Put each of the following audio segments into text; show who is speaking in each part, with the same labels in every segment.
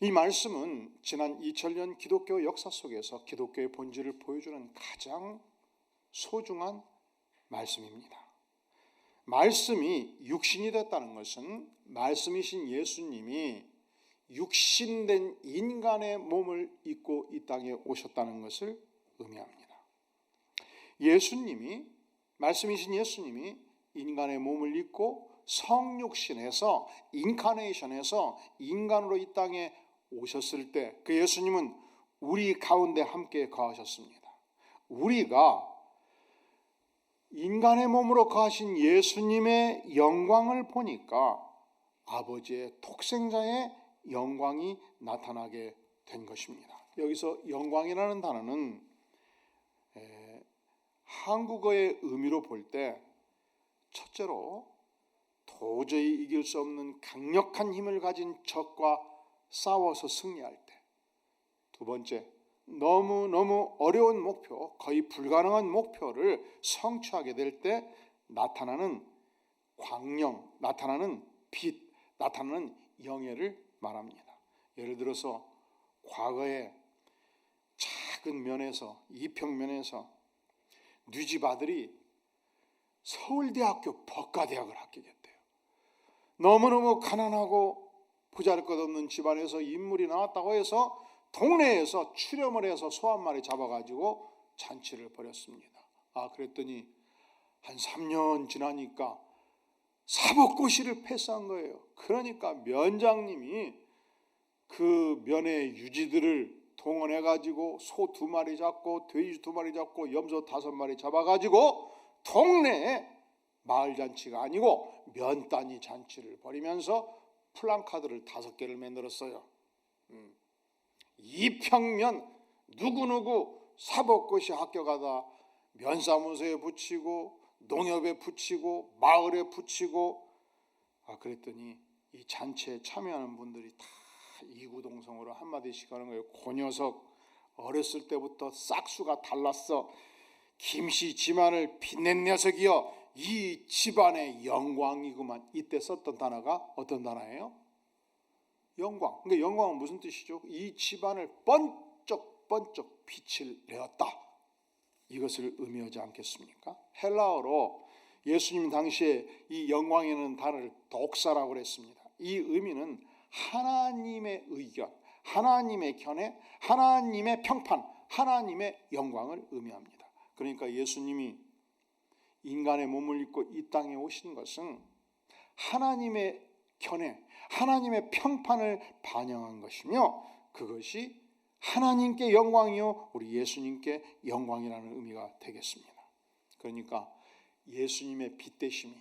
Speaker 1: 이 말씀은 지난 2000년 기독교 역사 속에서 기독교의 본질을 보여주는 가장 소중한 말씀입니다. 말씀이 육신이 됐다는 것은 말씀이신 예수님이 육신된 인간의 몸을 입고 이 땅에 오셨다는 것을 의미합니다. 예수님이, 말씀이신 예수님이 인간의 몸을 입고 성육신에서, 인카네이션에서 인간으로 이 땅에 오셨을 때 그 예수님은 우리 가운데 함께 거하셨습니다. 우리가 인간의 몸으로 거하신 예수님의 영광을 보니까 아버지의 독생자의 영광이 나타나게 된 것입니다. 여기서 영광이라는 단어는 한국어의 의미로 볼 때 첫째로 도저히 이길 수 없는 강력한 힘을 가진 적과 싸워서 승리할 때, 두 번째, 너무너무 어려운 목표, 거의 불가능한 목표를 성취하게 될 때 나타나는 광령, 나타나는 빛, 나타나는 영예를 말합니다. 예를 들어서 과거에 작은 면에서, 이평면에서 뉘집 아들이 서울대학교 법과대학을 합격했대요. 너무너무 가난하고 보잘것없는 집안에서 인물이 나왔다고 해서 동네에서 출염을 해서 소 한 마리 잡아가지고 잔치를 벌였습니다. 그랬더니 한 3년 지나니까 사법고시를 패스한 거예요. 그러니까 면장님이 그 면의 유지들을 동원해가지고 소 2마리 잡고 돼지 2마리 잡고 염소 5마리 잡아가지고 동네에 마을잔치가 아니고 면단위 잔치를 벌이면서 플랜카드를 5개를 만들었어요. 이평면 누구누구 사법고시 합격하다 면사무소에 붙이고 농협에 붙이고 마을에 붙이고. 그랬더니 이 잔치에 참여하는 분들이 다 이구동성으로 한마디씩 하는 거예요. 그 녀석 어렸을 때부터 싹수가 달랐어. 김씨 집안을 빛낸 녀석이여, 이 집안의 영광이구만. 이때 썼던 단어가 어떤 단어예요? 영광. 그러니까 영광은 무슨 뜻이죠? 이 집안을 번쩍번쩍 빛을 내었다, 이것을 의미하지 않겠습니까? 헬라어로 예수님 당시에 이 영광이라는 단어를 독사라고 그랬습니다. 이 의미는 하나님의 의견, 하나님의 견해, 하나님의 평판, 하나님의 영광을 의미합니다. 그러니까 예수님이 인간의 몸을 입고 이 땅에 오신 것은 하나님의 견해, 하나님의 평판을 반영한 것이며, 그것이 하나님께 영광이요 우리 예수님께 영광이라는 의미가 되겠습니다. 그러니까 예수님의 빛 되심이,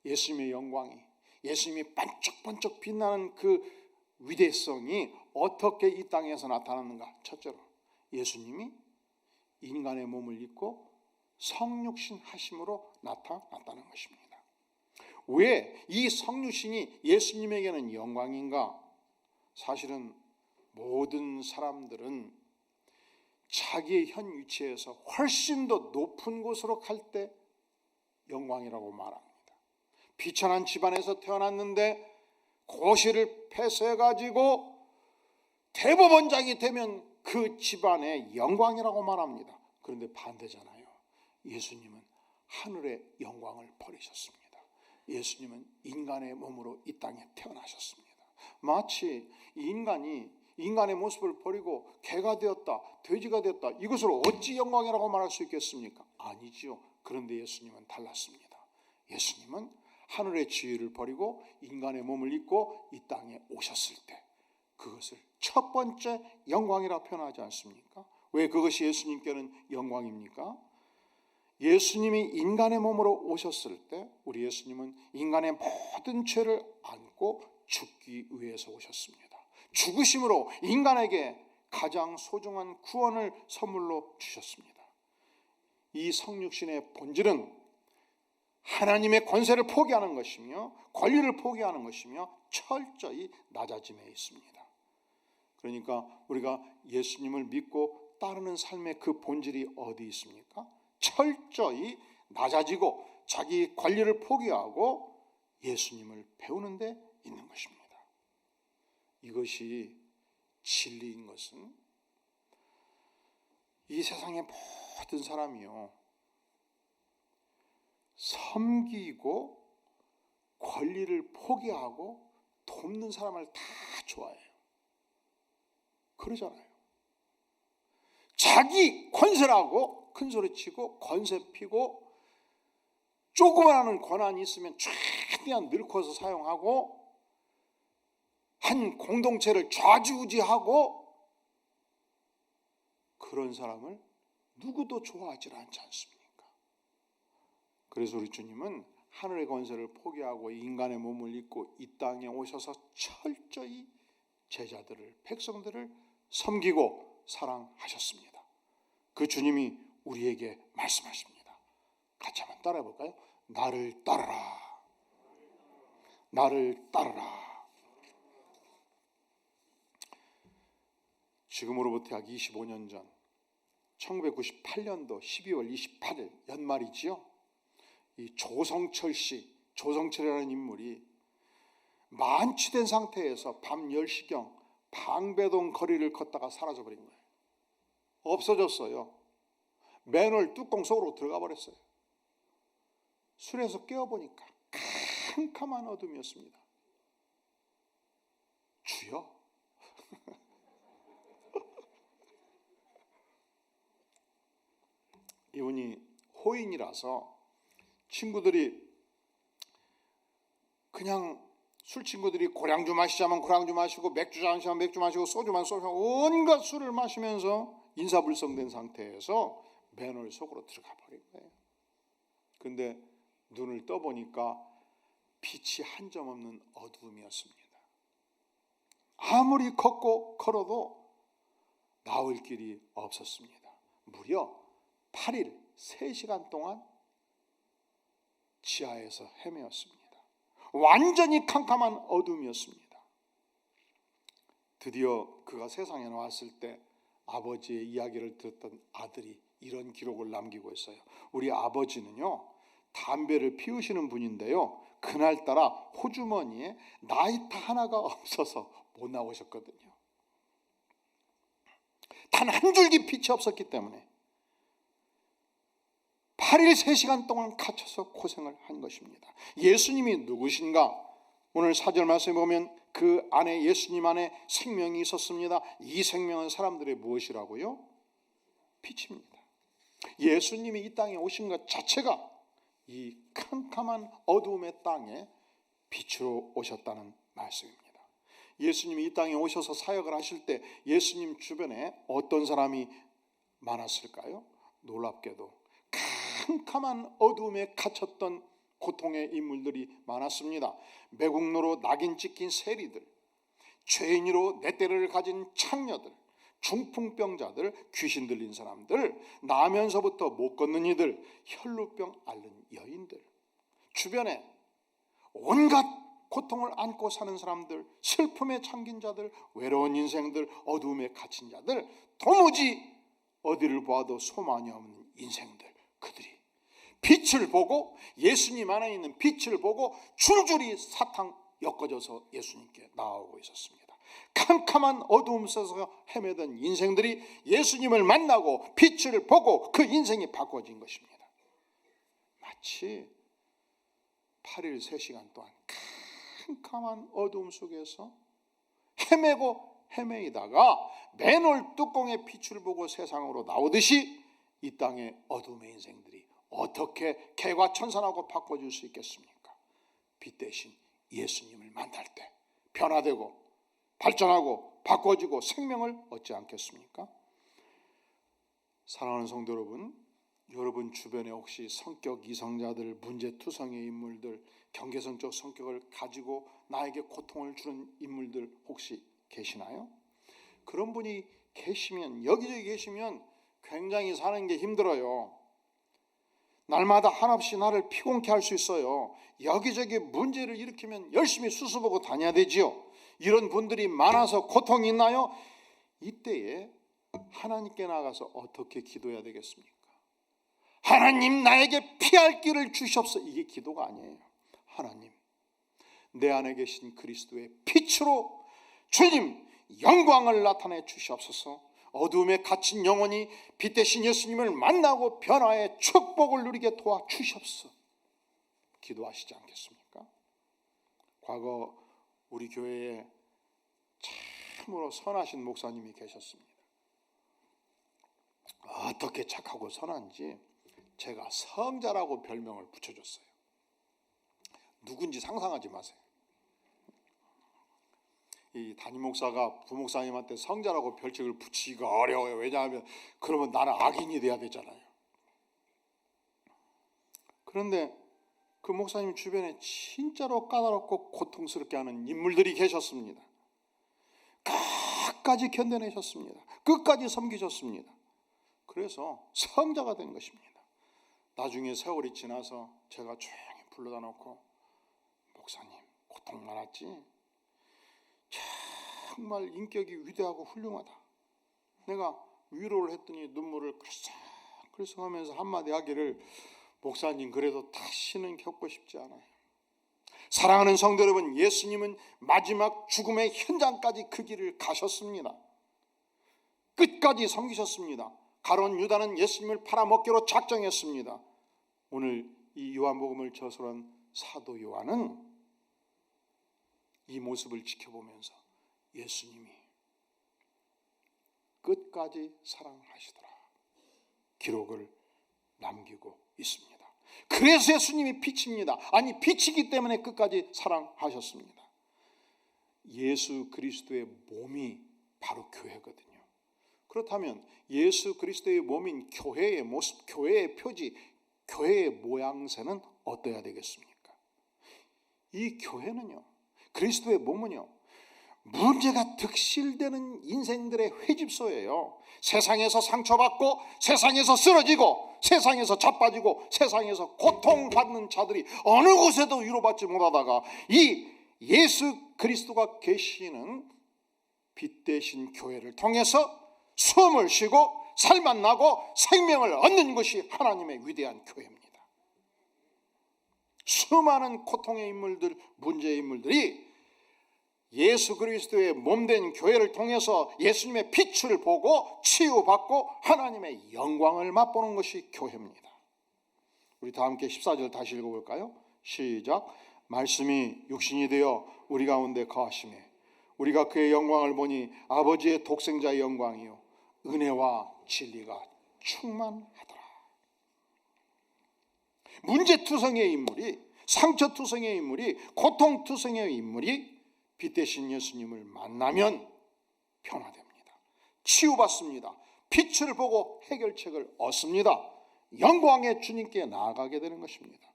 Speaker 1: 예수님의 영광이, 예수님이 반짝반짝 빛나는 그 위대성이 어떻게 이 땅에서 나타났는가? 첫째로 예수님이 인간의 몸을 입고 성육신 하심으로 나타났다는 것입니다. 왜 이 성육신이 예수님에게는 영광인가? 사실은 모든 사람들은 자기의 현 위치에서 훨씬 더 높은 곳으로 갈 때 영광이라고 말합니다. 비천한 집안에서 태어났는데 고시를 패스해가지고 대법원장이 되면 그 집안의 영광이라고 말합니다. 그런데 반대잖아요. 예수님은 하늘의 영광을 버리셨습니다. 예수님은 인간의 몸으로 이 땅에 태어나셨습니다. 마치 인간이 인간의 모습을 버리고 개가 되었다, 돼지가 되었다, 이것을 어찌 영광이라고 말할 수 있겠습니까? 아니지요. 그런데 예수님은 달랐습니다. 예수님은 하늘의 지위를 버리고 인간의 몸을 입고 이 땅에 오셨을 때 그것을 첫 번째 영광이라 표현하지 않습니까? 왜 그것이 예수님께는 영광입니까? 예수님이 인간의 몸으로 오셨을 때 우리 예수님은 인간의 모든 죄를 안고 죽기 위해서 오셨습니다. 죽으심으로 인간에게 가장 소중한 구원을 선물로 주셨습니다. 이 성육신의 본질은 하나님의 권세를 포기하는 것이며 권리를 포기하는 것이며 철저히 낮아짐에 있습니다. 그러니까 우리가 예수님을 믿고 따르는 삶의 그 본질이 어디 있습니까? 철저히 낮아지고 자기 권리를 포기하고 예수님을 배우는 데 있는 것입니다. 이것이 진리인 것은 이 세상의 모든 사람이요, 섬기고 권리를 포기하고 돕는 사람을 다 좋아해요. 그러잖아요. 자기 권세라고 큰소리치고 권세 피고 조그마한 권한이 있으면 최대한 늙어서 사용하고 한 공동체를 좌지우지하고, 그런 사람을 누구도 좋아하지 않지 않습니까? 그래서 우리 주님은 하늘의 권세를 포기하고 인간의 몸을 입고 이 땅에 오셔서 철저히 제자들을, 백성들을 섬기고 사랑하셨습니다. 그 주님이 우리에게 말씀하십니다. 같이 한번 따라해 볼까요? 나를 따르라. 나를 따르라. 지금으로부터 약 25년 전 1998년도 12월 28일 연말이지요. 이 조성철 씨, 조성철이라는 인물이 만취된 상태에서 밤 10시경 방배동 거리를 걷다가 사라져버린 거예요. 없어졌어요. 맨홀 뚜껑 속으로 들어가 버렸어요. 술에서 깨어보니까 캄캄한 어둠이었습니다. 주여, 이분이 호인이라서 친구들이 그냥 술 친구들이 고량주 마시자면 고량주 마시고 맥주 마시자면 맥주 마시고 소주만 소주하고 온갖 술을 마시면서 인사불성된 상태에서 맨홀 속으로 들어가 버린 거예요. 근데 눈을 떠보니까 빛이 한 점 없는 어두움이었습니다. 아무리 걷고 걸어도 나올 길이 없었습니다. 무려 8일 3시간 동안 지하에서 헤매었습니다. 완전히 캄캄한 어둠이었습니다. 드디어 그가 세상에 나왔을 때 아버지의 이야기를 들었던 아들이 이런 기록을 남기고 있어요. 우리 아버지는요, 담배를 피우시는 분인데요, 그날따라 호주머니에 라이터 하나가 없어서 못 나오셨거든요. 단 한 줄기 빛이 없었기 때문에 8일 3시간 동안 갇혀서 고생을 한 것입니다. 예수님이 누구신가? 오늘 4절 말씀에 보면 그 안에, 예수님 안에 생명이 있었습니다. 이 생명은 사람들의 무엇이라고요? 빛입니다. 예수님이 이 땅에 오신 것 자체가 이 캄캄한 어두움의 땅에 빛으로 오셨다는 말씀입니다. 예수님이 이 땅에 오셔서 사역을 하실 때 예수님 주변에 어떤 사람이 많았을까요? 놀랍게도 캄캄한 어두움에 갇혔던 고통의 인물들이 많았습니다. 매국노로 낙인 찍힌 세리들, 죄인으로 뇌때를 가진 창녀들, 중풍병자들, 귀신 들린 사람들, 나면서부터 못 걷는 이들, 혈루병 앓는 여인들, 주변에 온갖 고통을 안고 사는 사람들, 슬픔에 잠긴 자들, 외로운 인생들, 어두움에 갇힌 자들, 도무지 어디를 보아도 소망이 없는 인생들, 그들이 빛을 보고, 예수님 안에 있는 빛을 보고 줄줄이 사탕 엮어져서 예수님께 나오고 있었습니다. 캄캄한 어두움 속에서 헤매던 인생들이 예수님을 만나고 빛을 보고 그 인생이 바꿔진 것입니다. 마치 8일 3시간 동안 캄캄한 어두움 속에서 헤매고 헤매이다가 맨홀 뚜껑의 빛을 보고 세상으로 나오듯이 이 땅의 어둠의 인생들이 어떻게 개과천선하고 바꿔줄 수 있겠습니까? 빛 대신 예수님을 만날 때 변화되고 발전하고 바꿔지고 생명을 얻지 않겠습니까? 사랑하는 성도 여러분, 여러분 주변에 혹시 성격 이성자들, 문제투성의 인물들, 경계선적 성격을 가지고 나에게 고통을 주는 인물들 혹시 계시나요? 그런 분이 계시면, 여기저기 계시면 굉장히 사는 게 힘들어요. 날마다 한없이 나를 피곤케 할 수 있어요. 여기저기 문제를 일으키면 열심히 수습하고 다녀야 되지요. 이런 분들이 많아서 고통이 있나요? 이때에 하나님께 나가서 어떻게 기도해야 되겠습니까? 하나님, 나에게 피할 길을 주시옵소서. 이게 기도가 아니에요. 하나님, 내 안에 계신 그리스도의 빛으로 주님, 영광을 나타내 주시옵소서. 어둠에 갇힌 영혼이 빛 대신 예수님을 만나고 변화의 축복을 누리게 도와주시옵소서. 기도하시지 않겠습니까? 과거 우리 교회에 참으로 선하신 목사님이 계셨습니다. 어떻게 착하고 선한지 제가 성자라고 별명을 붙여줬어요. 누군지 상상하지 마세요. 이 담임 목사가 부목사님한테 성자라고 별칭을 붙이기가 어려워요. 왜냐하면 그러면 나는 악인이 돼야 되잖아요. 그런데 그 목사님 주변에 진짜로 까다롭고 고통스럽게 하는 인물들이 계셨습니다. 끝까지 견뎌내셨습니다. 끝까지 섬기셨습니다. 그래서 성자가 된 것입니다. 나중에 세월이 지나서 제가 조용히 불러다 놓고, 목사님 고통 많았지? 정말 인격이 위대하고 훌륭하다. 내가 위로를 했더니 눈물을 글썽글썽하면서 한마디 하기를, 목사님 그래도 다시는 겪고 싶지 않아요. 사랑하는 성도 여러분, 예수님은 마지막 죽음의 현장까지 그 길을 가셨습니다. 끝까지 섬기셨습니다. 가룟 유다는 예수님을 팔아먹기로 작정했습니다. 오늘 이 요한복음을 저술한 사도 요한은 이 모습을 지켜보면서 예수님이 끝까지 사랑하시더라 기록을 남기고 있습니다. 그래서 예수님이 빛입니다. 아니, 빛이기 때문에 끝까지 사랑하셨습니다. 예수 그리스도의 몸이 바로 교회거든요. 그렇다면 예수 그리스도의 몸인 교회의 모습, 교회의 표지, 교회의 모양새는 어떠해야 되겠습니까? 이 교회는요, 그리스도의 몸은요, 문제가 득실되는 인생들의 회집소예요. 세상에서 상처받고, 세상에서 쓰러지고, 세상에서 자빠지고, 세상에서 고통받는 자들이 어느 곳에도 위로받지 못하다가 이 예수 그리스도가 계시는 빛 대신 교회를 통해서 숨을 쉬고 살만 나고 생명을 얻는 것이 하나님의 위대한 교회입니다. 수많은 고통의 인물들, 문제의 인물들이 예수 그리스도의 몸된 교회를 통해서 예수님의 빛을 보고 치유받고 하나님의 영광을 맛보는 것이 교회입니다. 우리 다 함께 14절 다시 읽어볼까요? 시작. 말씀이 육신이 되어 우리 가운데 거하시매 우리가 그의 영광을 보니 아버지의 독생자의 영광이요 은혜와 진리가 충만하더라. 문제투성의 인물이, 상처투성의 인물이, 고통투성의 인물이 빛 대신 예수님을 만나면 변화됩니다. 치유받습니다. 빛을 보고 해결책을 얻습니다. 영광의 주님께 나아가게 되는 것입니다.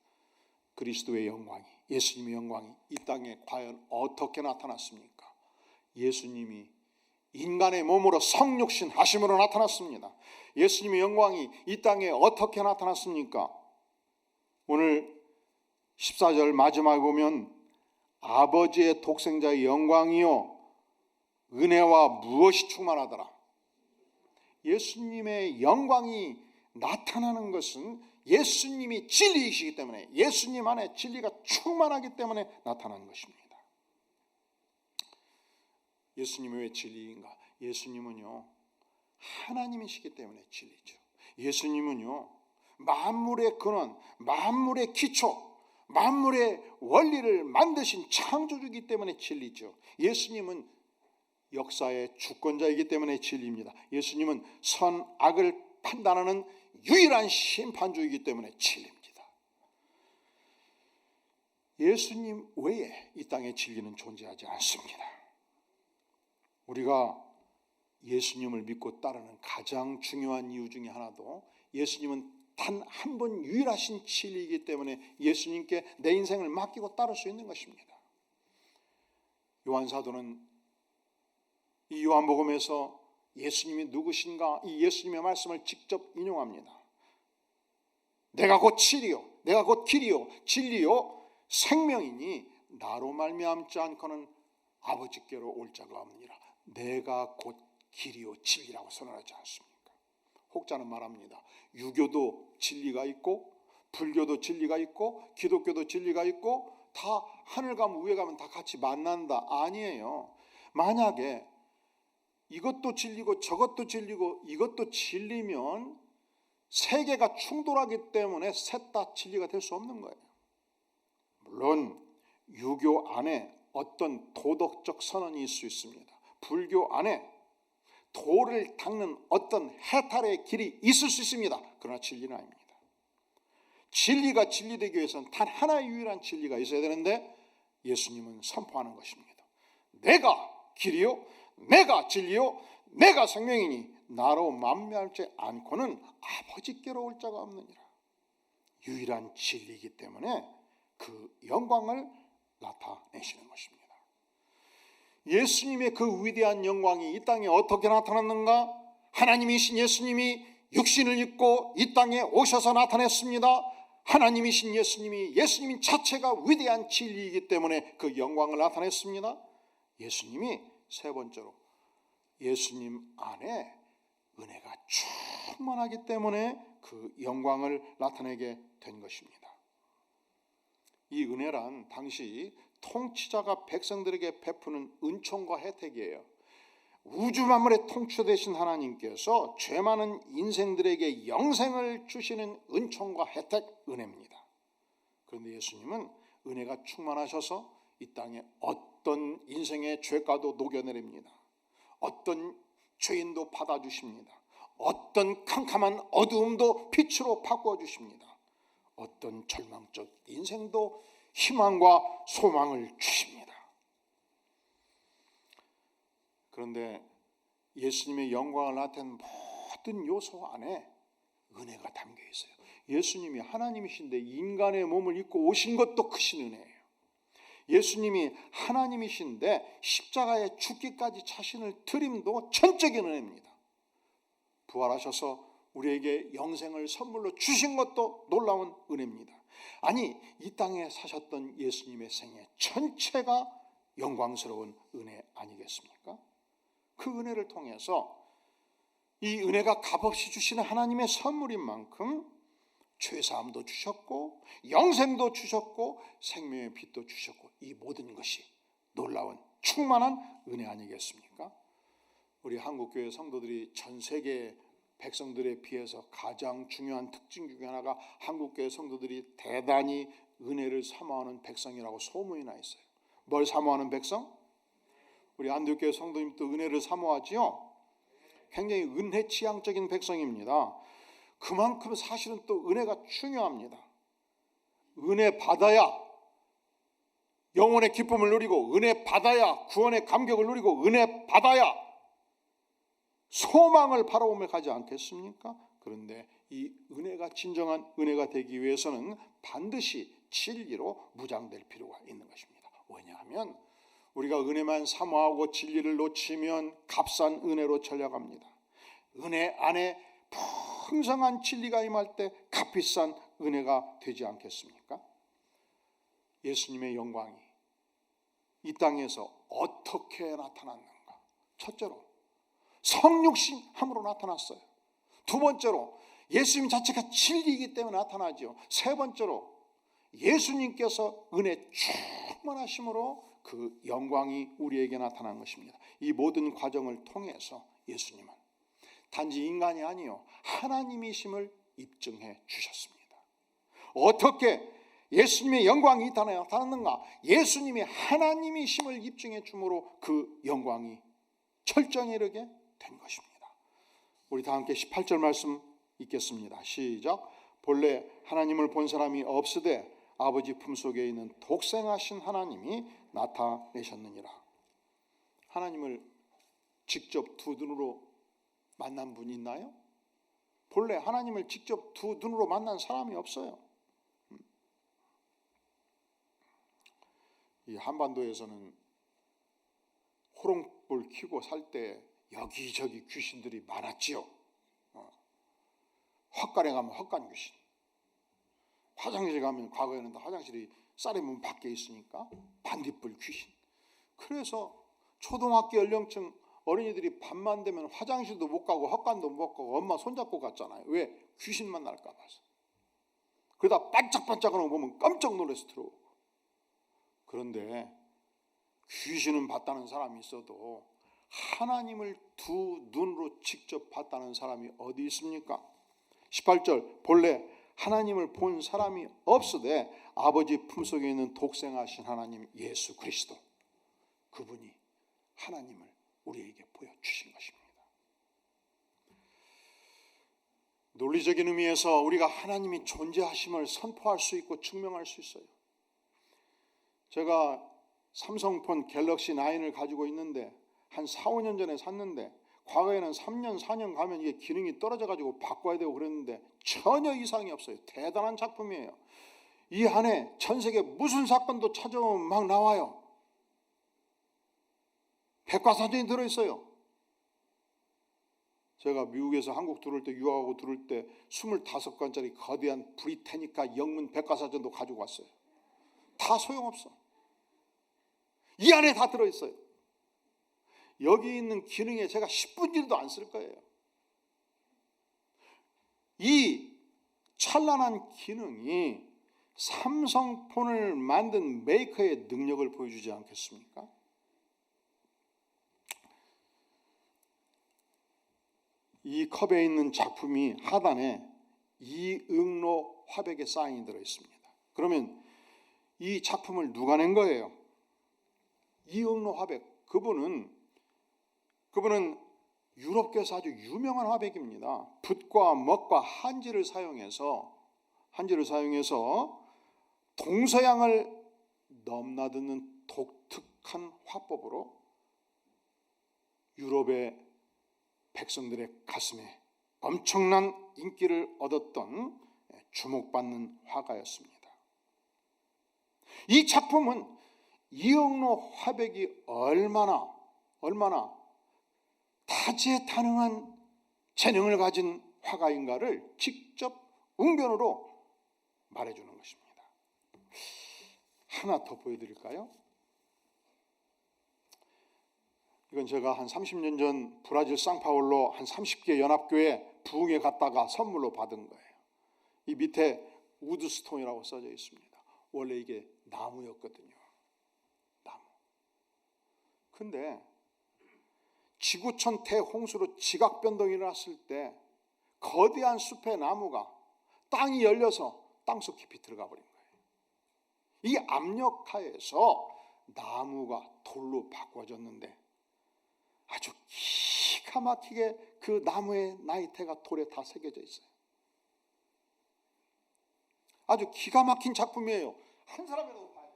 Speaker 1: 그리스도의 영광이, 예수님의 영광이 이 땅에 과연 어떻게 나타났습니까? 예수님이 인간의 몸으로 성육신 하심으로 나타났습니다. 예수님의 영광이 이 땅에 어떻게 나타났습니까? 오늘 14절 마지막에 보면 아버지의 독생자의 영광이요 은혜와 무엇이 충만하더라. 예수님의 영광이 나타나는 것은 예수님이 진리이시기 때문에, 예수님 안에 진리가 충만하기 때문에 나타나는 것입니다. 예수님이 왜 진리인가? 예수님은요 하나님이시기 때문에 진리죠. 예수님은요 만물의 근원, 만물의 기초, 만물의 원리를 만드신 창조주이기 때문에 진리죠. 예수님은 역사의 주권자이기 때문에 진리입니다. 예수님은 선악을 판단하는 유일한 심판주이기 때문에 진리입니다. 예수님 외에 이 땅에 진리는 존재하지 않습니다. 우리가 예수님을 믿고 따르는 가장 중요한 이유 중에 하나도 예수님은 단 한 번 유일하신 진리이기 때문에 예수님께 내 인생을 맡기고 따를 수 있는 것입니다. 요한사도는 이 요한복음에서 예수님이 누구신가, 이 예수님의 말씀을 직접 인용합니다. 내가 곧 진리요, 내가 곧 길이요 진리요 생명이니 나로 말미암지 않고는 아버지께로 올 자가 없느니라. 내가 곧 길이요 진리라고 선언하지 않습니까? 혹자는 말합니다. 유교도 진리가 있고, 불교도 진리가 있고, 기독교도 진리가 있고, 다 하늘 가면 위에 가면 다 같이 만난다. 아니에요. 만약에 이것도 진리고 저것도 진리고 이것도 진리면 세계가 충돌하기 때문에 셋 다 진리가 될 수 없는 거예요. 물론 유교 안에 어떤 도덕적 선언이 있을 수 있습니다. 불교 안에 도를 닦는 어떤 해탈의 길이 있을 수 있습니다. 그러나 진리는 아닙니다. 진리가 진리되기 위해서는 단 하나의 유일한 진리가 있어야 되는데 예수님은 선포하는 것입니다. 내가 길이요 내가 진리요 내가 생명이니 나로 만멸하지 않고는 아버지께로 올 자가 없느니라. 유일한 진리이기 때문에 그 영광을 나타내시는 것입니다. 예수님의 그 위대한 영광이 이 땅에 어떻게 나타났는가? 하나님이신 예수님이 육신을 입고 이 땅에 오셔서 나타냈습니다. 하나님이신 예수님 자체가 위대한 진리이기 때문에 그 영광을 나타냈습니다. 예수님이 세 번째로 예수님 안에 은혜가 충만하기 때문에 그 영광을 나타내게 된 것입니다. 이 은혜란 당시 통치자가 백성들에게 베푸는 은총과 혜택이에요. 우주 만물의 통치 되신 하나님께서 죄 많은 인생들에게 영생을 주시는 은총과 혜택, 은혜입니다. 그런데 예수님은 은혜가 충만하셔서 이 땅에 어떤 인생의 죄가도 녹여내립니다. 어떤 죄인도 받아주십니다. 어떤 캄캄한 어두움도 빛으로 바꿔주십니다. 어떤 절망적 인생도 희망과 소망을 주십니다. 그런데 예수님의 영광을 나타낸 모든 요소 안에 은혜가 담겨 있어요. 예수님이 하나님이신데 인간의 몸을 입고 오신 것도 크신 은혜예요. 예수님이 하나님이신데 십자가에 죽기까지 자신을 드림도 전적인 은혜입니다. 부활하셔서 우리에게 영생을 선물로 주신 것도 놀라운 은혜입니다. 아니, 이 땅에 사셨던 예수님의 생애 전체가 영광스러운 은혜 아니겠습니까? 그 은혜를 통해서 이 은혜가 값없이 주시는 하나님의 선물인 만큼 죄사함도 주셨고 영생도 주셨고 생명의 빛도 주셨고 이 모든 것이 놀라운 충만한 은혜 아니겠습니까? 우리 한국교회 성도들이 전 세계 백성들에 비해서 가장 중요한 특징 중에 하나가 한국교회 성도들이 대단히 은혜를 사모하는 백성이라고 소문이 나 있어요. 뭘 사모하는 백성? 우리 안디옥교회 성도님도 은혜를 사모하지요. 굉장히 은혜 지향적인 백성입니다. 그만큼 사실은 또 은혜가 중요합니다. 은혜 받아야 영혼의 기쁨을 누리고 은혜 받아야 구원의 감격을 누리고 은혜 받아야 소망을 바라보며 가지 않겠습니까? 그런데 이 은혜가 진정한 은혜가 되기 위해서는 반드시 진리로 무장될 필요가 있는 것입니다. 왜냐하면 우리가 은혜만 사모하고 진리를 놓치면 값싼 은혜로 전락합니다. 은혜 안에 풍성한 진리가 임할 때 값비싼 은혜가 되지 않겠습니까? 예수님의 영광이 이 땅에서 어떻게 나타났는가? 첫째로 성육신함으로 나타났어요. 두 번째로 예수님 자체가 진리이기 때문에 나타나죠. 세 번째로 예수님께서 은혜 충만하심으로 그 영광이 우리에게 나타난 것입니다. 이 모든 과정을 통해서 예수님은 단지 인간이 아니요 하나님이심을 입증해 주셨습니다. 어떻게 예수님의 영광이 나타났는가? 예수님이 하나님이심을 입증해 주므로 그 영광이 철저히 이르게 된 것입니다. 우리 다 함께 18절 말씀 읽겠습니다. 시작. 본래 하나님을 본 사람이 없으되 아버지 품속에 있는 독생하신 하나님이 나타내셨느니라. 하나님을 직접 두 눈으로 만난 분이 있나요? 본래 하나님을 직접 두 눈으로 만난 사람이 없어요. 이 한반도에서는 호롱불 켜고 살 때 여기저기 귀신들이 많았지요. 헛간에 가면 헛간 귀신, 화장실 가면 과거에는 화장실이 쌀의 문 밖에 있으니까 반딧불 귀신. 그래서 초등학교 연령층 어린이들이 밤만 되면 화장실도 못 가고 헛간도 못 가고 엄마 손잡고 갔잖아요. 왜? 귀신 만날까 봐서. 그러다 반짝반짝하는 거 보면 깜짝 놀라서 들어오고. 그런데 귀신은 봤다는 사람이 있어도 하나님을 두 눈으로 직접 봤다는 사람이 어디 있습니까? 18절 본래 하나님을 본 사람이 없으되 아버지 품속에 있는 독생하신 하나님 예수 그리스도, 그분이 하나님을 우리에게 보여주신 것입니다. 논리적인 의미에서 우리가 하나님이 존재하심을 선포할 수 있고 증명할 수 있어요. 제가 삼성폰 갤럭시 9을 가지고 있는데 한 4, 5년 전에 샀는데 과거에는 3년, 4년 가면 이게 기능이 떨어져가지고 바꿔야 되고 그랬는데 전혀 이상이 없어요. 대단한 작품이에요. 이 안에 전 세계 무슨 사건도 찾아오면 막 나와요. 백과사전이 들어있어요. 제가 미국에서 한국 들어올 때, 유학하고 들어올 때 25권짜리 거대한 브리테니카 영문 백과사전도 가지고 왔어요. 다 소용없어. 이 안에 다 들어있어요. 여기 있는 기능에 제가 10분지도 안 쓸 거예요. 이 찬란한 기능이 삼성폰을 만든 메이커의 능력을 보여주지 않겠습니까? 이 컵에 있는 작품이 하단에 이응로 화백의 사인이 들어있습니다. 그러면 이 작품을 누가 낸 거예요? 이응로 화백. 그분은 유럽계에서 아주 유명한 화백입니다. 붓과 먹과 한지를 사용해서 동서양을 넘나드는 독특한 화법으로 유럽의 백성들의 가슴에 엄청난 인기를 얻었던 주목받는 화가였습니다. 이 작품은 이응로 화백이 얼마나 다재다능한 재능을 가진 화가인가를 직접 웅변으로 말해주는 것입니다. 하나 더 보여드릴까요? 이건 제가 한 30년 전 브라질 상파울로 한 30개 연합교회 부흥회 갔다가 선물로 받은 거예요. 이 밑에 우드스톤이라고 써져 있습니다. 원래 이게 나무였거든요. 나무. 근데 지구촌 대홍수로 지각변동이 일어났을 때 거대한 숲의 나무가 땅이 열려서 땅속 깊이 들어가 버린 거예요. 이 압력하에서 나무가 돌로 바꿔졌는데 아주 기가 막히게 그 나무의 나이테가 돌에 다 새겨져 있어요. 아주 기가 막힌 작품이에요. 한 사람이라도 봐야 돼요.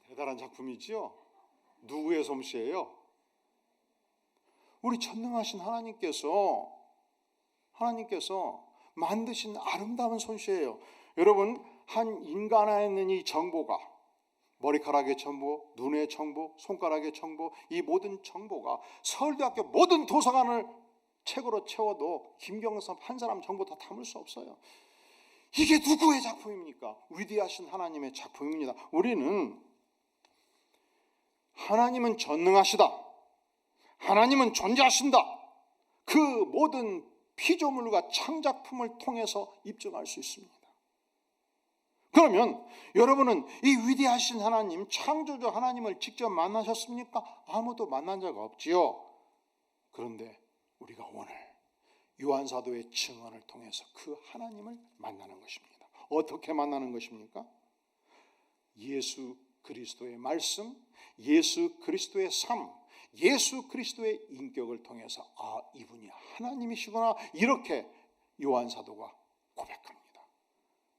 Speaker 1: 대단한 작품이지요. 누구의 솜씨예요? 우리 전능하신 하나님께서 만드신 아름다운 솜씨예요. 여러분, 한 인간 안에 있는 이 정보가, 머리카락의 정보, 눈의 정보, 손가락의 정보, 이 모든 정보가 서울대학교 모든 도서관을 책으로 채워도 김경섭 한 사람 정보 다 담을 수 없어요. 이게 누구의 작품입니까? 위대하신 하나님의 작품입니다. 우리는 하나님은 전능하시다, 하나님은 존재하신다, 그 모든 피조물과 창작품을 통해서 입증할 수 있습니다. 그러면 여러분은 이 위대하신 하나님, 창조주 하나님을 직접 만나셨습니까? 아무도 만난 적 없지요. 그런데 우리가 오늘 요한사도의 증언을 통해서 그 하나님을 만나는 것입니다. 어떻게 만나는 것입니까? 예수 그리스도의 말씀, 예수 그리스도의 삶, 예수 그리스도의 인격을 통해서 이분이 하나님이시구나, 이렇게 요한사도가 고백합니다.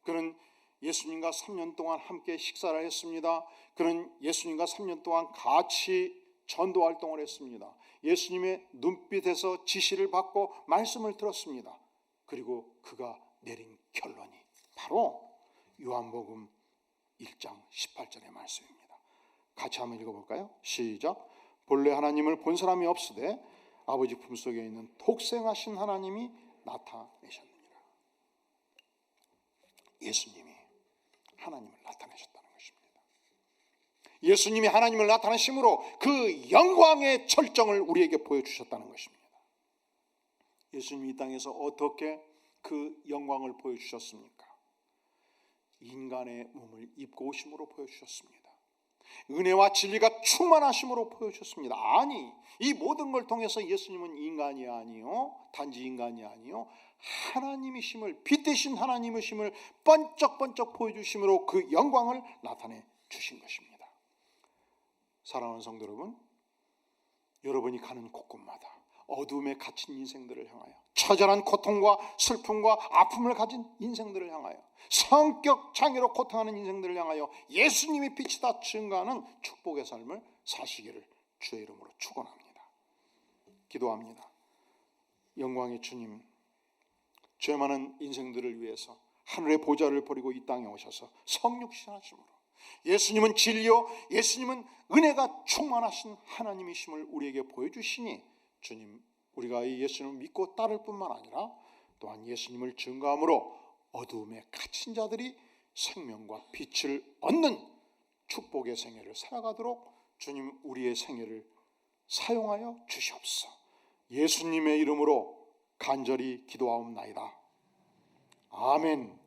Speaker 1: 그는 예수님과 3년 동안 함께 식사를 했습니다. 그는 예수님과 3년 동안 같이 전도 활동을 했습니다. 예수님의 눈빛에서 지시를 받고 말씀을 들었습니다. 그리고 그가 내린 결론이 바로 요한복음 1장 18절의 말씀입니다. 같이 한번 읽어볼까요? 시작. 본래 하나님을 본 사람이 없으되 아버지 품속에 있는 독생하신 하나님이 나타내셨느니라. 예수님이 하나님을 나타내셨다는 것입니다. 예수님이 하나님을 나타내심으로 그 영광의 절정을 우리에게 보여주셨다는 것입니다. 예수님이 이 땅에서 어떻게 그 영광을 보여주셨습니까? 인간의 몸을 입고 오심으로 보여주셨습니다. 은혜와 진리가 충만하심으로 보여주셨습니다. 아니, 이 모든 걸 통해서 예수님은 인간이 아니요, 단지 인간이 아니요, 하나님이심을, 빛 대신 하나님이심을 번쩍번쩍 보여주심으로 그 영광을 나타내 주신 것입니다. 사랑하는 성도 여러분, 여러분이 가는 곳곳마다 어둠에 갇힌 인생들을 향하여, 처절한 고통과 슬픔과 아픔을 가진 인생들을 향하여, 성격 장애로 고통하는 인생들을 향하여 예수님의 빛이 다 증가하는 축복의 삶을 사시기를 주의 이름으로 축원합니다. 기도합니다. 영광의 주님, 죄 많은 인생들을 위해서 하늘의 보좌를 버리고 이 땅에 오셔서 성육신하심으로, 예수님은 진리요, 예수님은 은혜가 충만하신 하나님이심을 우리에게 보여주시니, 주님, 우리가 이 예수님을 믿고 따를 뿐만 아니라 또한 예수님을 증거함으로 어두움에 갇힌 자들이 생명과 빛을 얻는 축복의 생애를 살아가도록 주님, 우리의 생애를 사용하여 주시옵소서. 예수님의 이름으로 간절히 기도하옵나이다. 아멘.